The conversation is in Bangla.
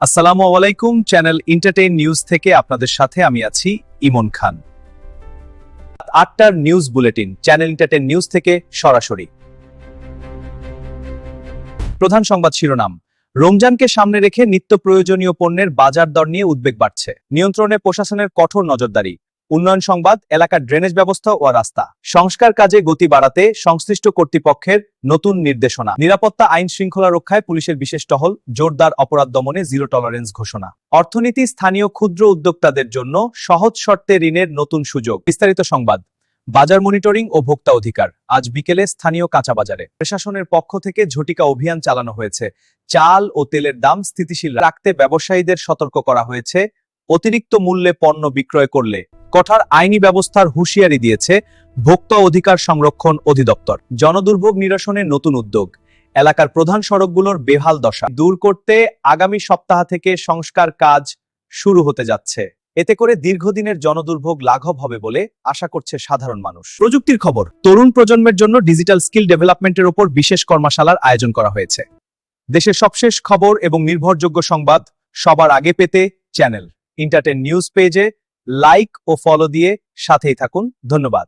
আসসালামু আলাইকুম। চ্যানেল এন্টারটেইন নিউজ থেকে আপনাদের সাথে আমি আছি ইমন খান। 8টার news bulletin channel Entertain News থেকে সরাসরি। প্রধান সংবাদ শিরোনাম: রমজানকে সামনে রেখে নিত্য প্রয়োজনীয় পণ্যের বাজার দর নিয়ে উদ্বেগ বাড়ছে, নিয়ন্ত্রণে প্রশাসনের কঠোর নজরদারি। উন্নয়ন সংবাদ: এলাকার ড্রেনেজ ব্যবস্থা ও রাস্তা সংস্কার কাজে গতি বাড়াতে সংশ্লিষ্ট কর্তৃপক্ষের নতুন নির্দেশনা। নিরাপত্তা আইন শৃঙ্খলা রক্ষায় পুলিশের বিশেষ টহল, জোরদার অপরাধ দমনে জিরো টলারেন্স ঘোষণা। অর্থনীতি: স্থানীয় ক্ষুদ্র উদ্যোক্তাদের জন্য সহজ শর্তে ঋণের নতুন সুযোগ। বিস্তারিত সংবাদ: বাজার মনিটরিং ও ভোক্তা অধিকার। আজ বিকেলে স্থানীয় কাঁচা বাজারে প্রশাসনের পক্ষ থেকে ঝটিকা অভিযান চালানো হয়েছে। চাল ও তেলের দাম স্থিতিশীল রাখতে ব্যবসায়ীদের সতর্ক করা হয়েছে। অতিরিক্ত মূল্যে পণ্য বিক্রয় করলে কঠোর আইনি ব্যবস্থার হুঁশিয়ারি দিয়েছে ভোক্তা অধিকার সংরক্ষণ অধিদপ্তর। জনদুর্ভোগ নিরসনে নতুন উদ্যোগ। এলাকার প্রধান সড়কগুলোর বেহাল দশা দূর করতে আগামী সপ্তাহ থেকে সংস্কার কাজ শুরু হতে যাচ্ছে। এতে করে দীর্ঘদিনের জনদুর্ভোগ লাঘব হবে বলে আশা করছে সাধারণ মানুষ। প্রযুক্তির খবর: তরুণ প্রজন্মের জন্য ডিজিটাল স্কিল ডেভেলপমেন্টের উপর বিশেষ কর্মশালার আয়োজন করা হয়েছে। দেশের সবশেষ খবর এবং নির্ভরযোগ্য সংবাদ সবার আগে পেতে চ্যানেল এন্টারটেইন নিউজ পেজে লাইক ও ফলো দিয়ে সাথেই থাকুন। ধন্যবাদ।